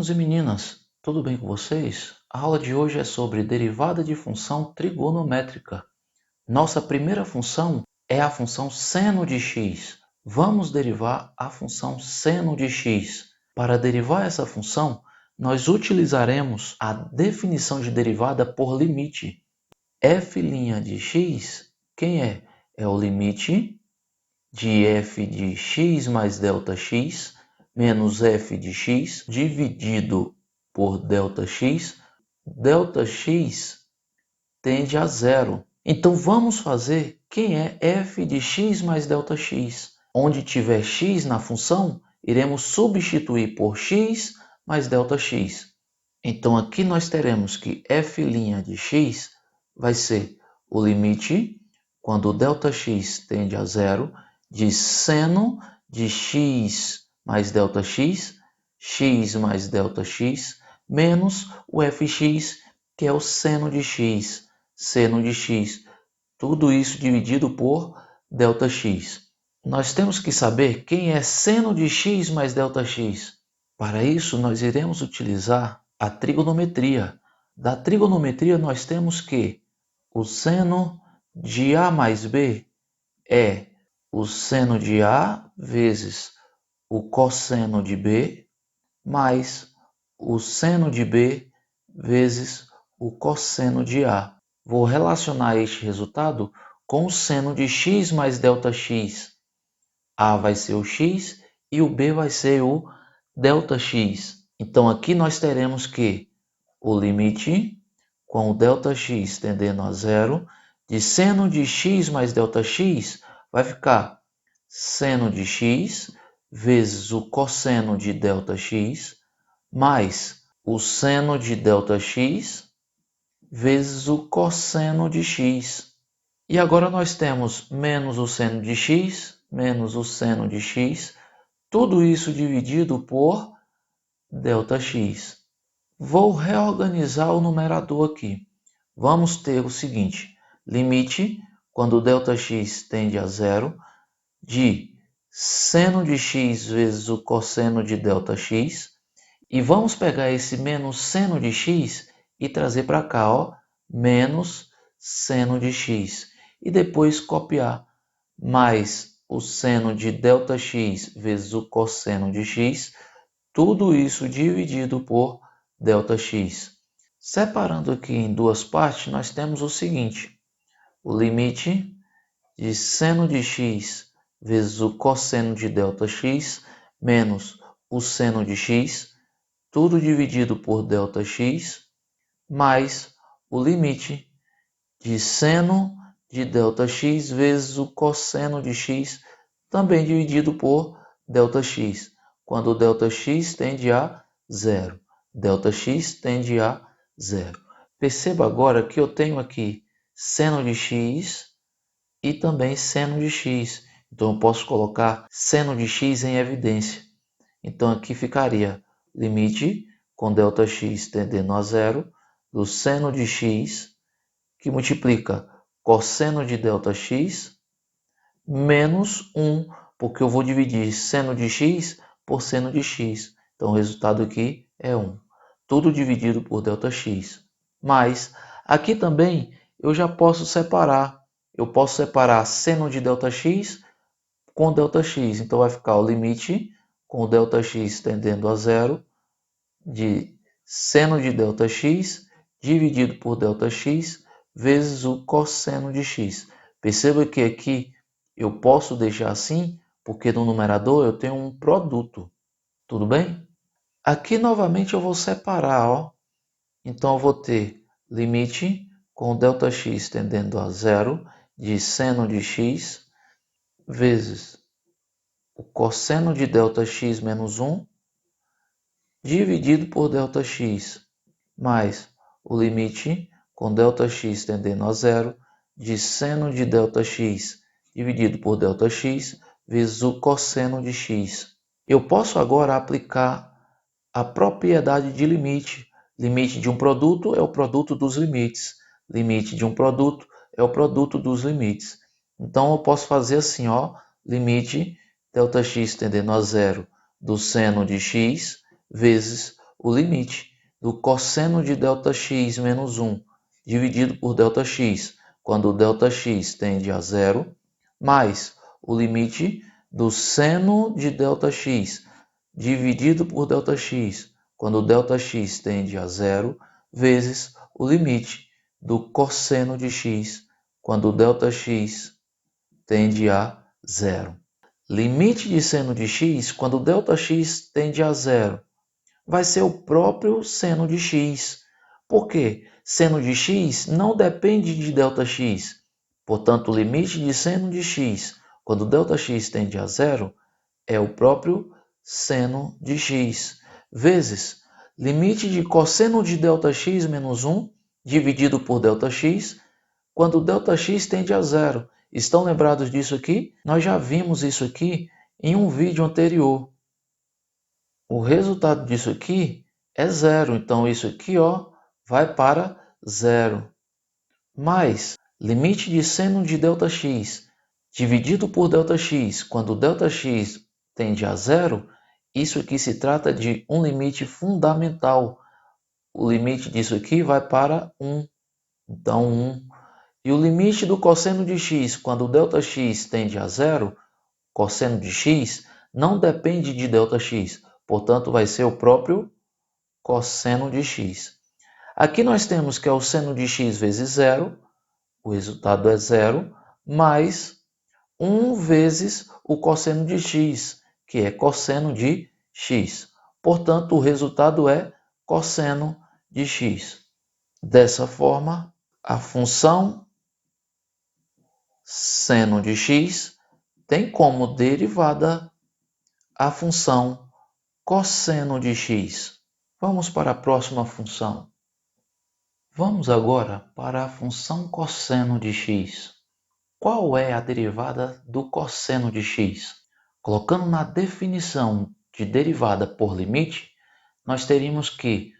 meninos e meninas, tudo bem com vocês? A aula de hoje é sobre derivada de função trigonométrica. Nossa primeira função é a função seno de x. Vamos derivar a função seno de x. Para derivar essa função, nós utilizaremos a definição de derivada por limite. F' de x, quem é? É o limite de f de x mais ΔX menos f de x dividido por ΔX. ΔX tende a zero. Então vamos fazer quem é f de x mais ΔX. Onde tiver x na função, iremos substituir por x mais ΔX. Então aqui nós teremos que f' de x vai ser o limite, quando ΔX tende a zero, de seno de x mais ΔX, x mais ΔX, menos o fx, que é o seno de x, tudo isso dividido por ΔX. Nós temos que saber quem é seno de x mais ΔX. Para isso, nós iremos utilizar a trigonometria. Da trigonometria, nós temos que o seno de A mais B é o seno de A vezes o cosseno de B mais o seno de B vezes o cosseno de A. Vou relacionar este resultado com o seno de x mais ΔX. A vai ser o x e o B vai ser o ΔX. Então aqui nós teremos que o limite com o ΔX tendendo a zero de seno de x mais ΔX vai ficar seno de x vezes o cosseno de ΔX mais o seno de ΔX vezes o cosseno de x. E agora nós temos menos o seno de x, menos o seno de x, tudo isso dividido por ΔX. Vou reorganizar o numerador aqui. Vamos ter o seguinte, limite, quando ΔX tende a zero, de seno de x vezes o cosseno de ΔX, e vamos pegar esse menos seno de x e trazer para cá, ó, menos seno de x. E depois copiar mais o seno de ΔX vezes o cosseno de x, tudo isso dividido por ΔX. Separando aqui em duas partes, nós temos o seguinte, o limite de seno de x vezes o cosseno de ΔX menos o seno de x, tudo dividido por ΔX, mais o limite de seno de ΔX vezes o cosseno de x, também dividido por ΔX, quando ΔX tende a zero. ΔX tende a zero. Perceba agora que eu tenho aqui seno de x e também seno de x. Então eu posso colocar seno de x em evidência. Então aqui ficaria limite com ΔX tendendo a zero do seno de x, que multiplica cosseno de ΔX, menos 1, porque eu vou dividir seno de x por seno de x. Então o resultado aqui é 1. Tudo dividido por ΔX. Mas aqui também eu já posso separar. Eu posso separar seno de ΔX com ΔX. Então vai ficar o limite com o ΔX tendendo a zero de seno de ΔX dividido por ΔX vezes o cosseno de x. Perceba que aqui eu posso deixar assim, porque no numerador eu tenho um produto. Tudo bem? Aqui novamente eu vou separar, ó. Então eu vou ter limite com ΔX tendendo a zero de seno de x vezes o cosseno de ΔX menos 1 dividido por ΔX, mais o limite com ΔX tendendo a zero de seno de ΔX dividido por ΔX vezes o cosseno de x. Eu posso agora aplicar a propriedade de limite. Limite de um produto é o produto dos limites. Limite de um produto é o produto dos limites. Então eu posso fazer assim, ó, limite ΔX tendendo a zero do seno de x vezes o limite do cosseno de ΔX menos 1 dividido por ΔX, quando ΔX tende a zero, mais o limite do seno de ΔX dividido por ΔX, quando ΔX tende a zero, vezes o limite do cosseno de x, quando ΔX tende a zero. Limite de seno de x, quando ΔX tende a zero, vai ser o próprio seno de x. Por quê? Seno de x não depende de ΔX. Portanto, o limite de seno de x, quando ΔX tende a zero, é o próprio seno de x, vezes limite de cosseno de ΔX menos 1 dividido por ΔX, quando ΔX tende a zero. Estão lembrados disso aqui? Nós já vimos isso aqui em um vídeo anterior. O resultado disso aqui é zero, então isso aqui vai para zero. Mais limite de seno de ΔX dividido por ΔX, quando ΔX tende a zero, isso aqui se trata de um limite fundamental. O limite disso aqui vai para 1. Então, 1. E o limite do cosseno de x, quando ΔX tende a zero, cosseno de x, não depende de ΔX. Portanto, vai ser o próprio cosseno de x. Aqui nós temos que é o seno de x vezes zero, o resultado é zero, mais 1 vezes o cosseno de x, que é cosseno de x. Portanto, o resultado é cosseno de x. Dessa forma, a função seno de x tem como derivada a função cosseno de x. Vamos para a próxima função. Vamos agora para a função cosseno de x. Qual é a derivada do cosseno de x? Colocando na definição de derivada por limite, nós teríamos que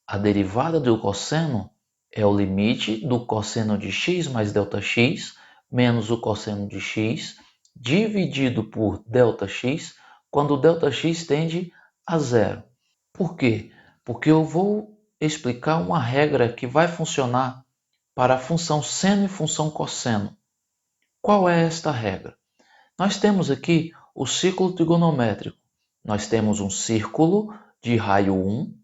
a derivada do cosseno é o limite do cosseno de x mais ΔX menos o cosseno de x dividido por ΔX quando ΔX tende a zero. Por quê? Porque eu vou explicar uma regra que vai funcionar para a função seno e função cosseno. Qual é esta regra? Nós temos aqui o ciclo trigonométrico. Nós temos um círculo de raio 1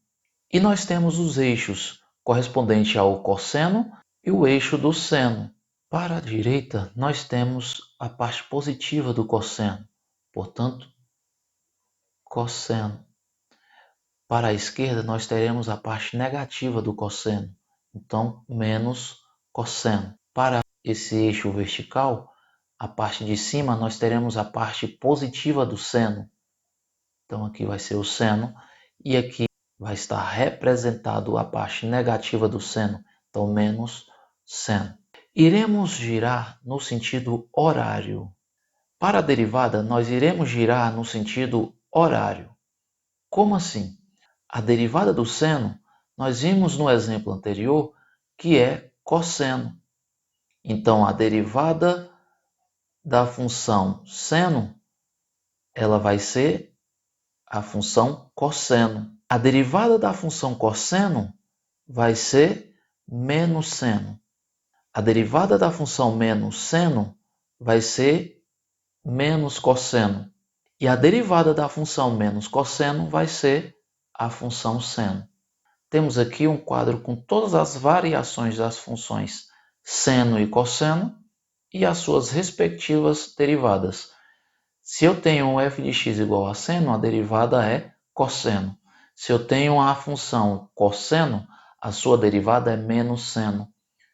e nós temos os eixos correspondentes ao cosseno e o eixo do seno. Para a direita, nós temos a parte positiva do cosseno, portanto, cosseno. Para a esquerda, nós teremos a parte negativa do cosseno, então, menos cosseno. Para esse eixo vertical, a parte de cima, nós teremos a parte positiva do seno. Então, aqui vai ser o seno, e aqui vai estar representado a parte negativa do seno, então, menos seno. Iremos girar no sentido horário. Para a derivada, nós iremos girar no sentido horário. Como assim? A derivada do seno, nós vimos no exemplo anterior, que é cosseno. Então, a derivada da função seno, ela vai ser a função cosseno. A derivada da função cosseno vai ser menos seno. A derivada da função menos seno vai ser menos cosseno. E a derivada da função menos cosseno vai ser a função seno. Temos aqui um quadro com todas as variações das funções seno e cosseno e as suas respectivas derivadas. Se eu tenho um f de x igual a seno, a derivada é cosseno. Se eu tenho a função cosseno, a sua derivada é menos seno.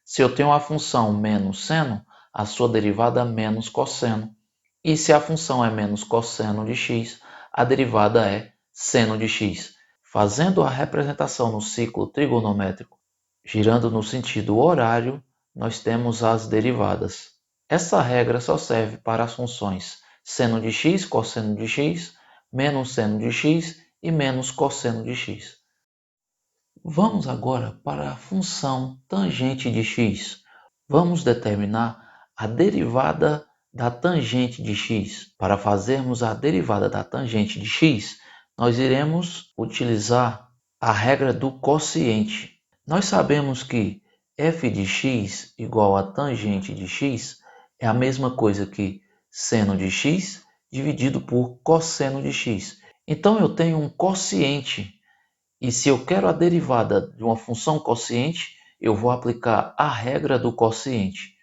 Se eu tenho a função menos seno, a sua derivada é menos cosseno. E se a função é menos cosseno de x, a derivada é seno de x. Fazendo a representação no ciclo trigonométrico, girando no sentido horário, nós temos as derivadas. Essa regra só serve para as funções seno de x, cosseno de x, menos seno de x e menos cosseno de x. Vamos agora para a função tangente de x. Vamos determinar a derivada da tangente de x. Para fazermos a derivada da tangente de x, nós iremos utilizar a regra do quociente. Nós sabemos que f de x igual a tangente de x é a mesma coisa que seno de x dividido por cosseno de x. Então eu tenho um quociente, e se eu quero a derivada de uma função quociente, eu vou aplicar a regra do quociente.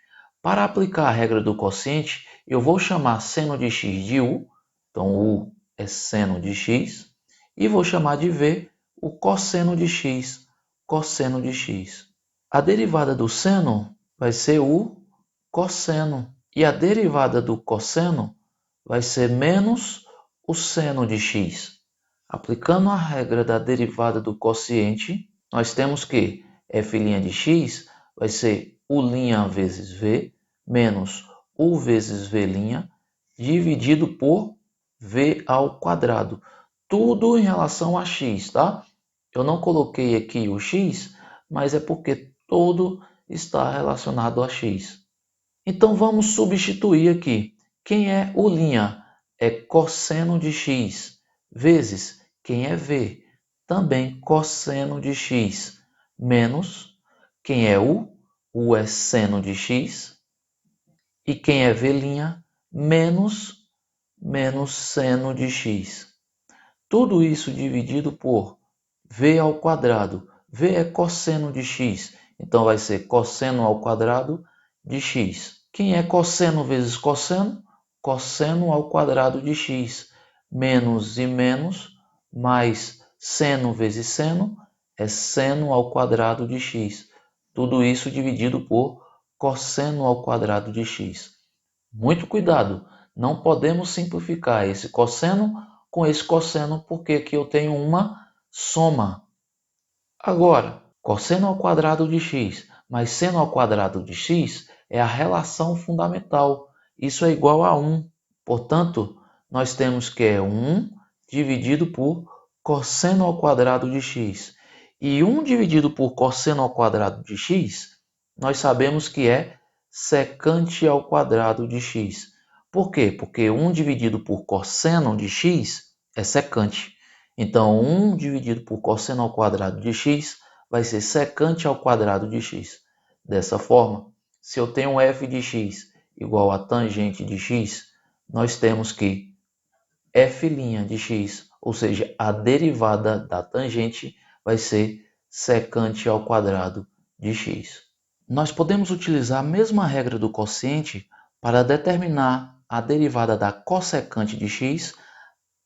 Para aplicar a regra do quociente, eu vou chamar seno de x de u, então u é seno de x, e vou chamar de v o cosseno de x, cosseno de x. A derivada do seno vai ser o cosseno, e a derivada do cosseno vai ser menos o seno de x. Aplicando a regra da derivada do quociente, nós temos que f' de x vai ser u' vezes v, menos u vezes v' dividido por v ao quadrado. Tudo em relação a x, tá? Eu não coloquei aqui o x, mas é porque todo está relacionado a x. Então vamos substituir aqui. Quem é u'? É cosseno de x, vezes quem é v? Também cosseno de x, menos quem é u? U é seno de x, e quem é v'? Menos seno de x. Tudo isso dividido por v ao quadrado. V é cosseno de x, então vai ser cosseno ao quadrado de x. Quem é cosseno vezes cosseno? Cosseno ao quadrado de x. Menos e menos, mais seno vezes seno, é seno ao quadrado de x. Tudo isso dividido por cosseno ao quadrado de x. Muito cuidado, não podemos simplificar esse cosseno com esse cosseno, porque aqui eu tenho uma soma. Agora, cosseno ao quadrado de x mais seno ao quadrado de x é a relação fundamental. Isso é igual a 1. Portanto, nós temos que é 1 dividido por cosseno ao quadrado de x. E 1 dividido por cosseno ao quadrado de x, nós sabemos que é secante ao quadrado de x. Por quê? Porque 1 dividido por cosseno de x é secante. Então, 1 dividido por cosseno ao quadrado de x vai ser secante ao quadrado de x. Dessa forma, se eu tenho f de x igual a tangente de x, nós temos que f' de x, ou seja, a derivada da tangente, vai ser secante ao quadrado de x. Nós podemos utilizar a mesma regra do quociente para determinar a derivada da cossecante de x,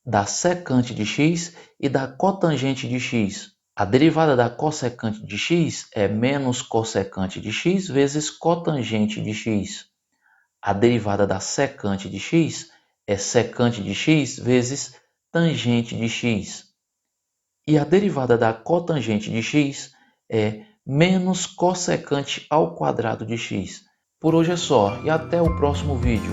da secante de x e da cotangente de x. A derivada da cossecante de x é menos cossecante de x vezes cotangente de x. A derivada da secante de x é secante de x vezes tangente de x. E a derivada da cotangente de x é menos cossecante ao quadrado de x. Por hoje é só e até o próximo vídeo.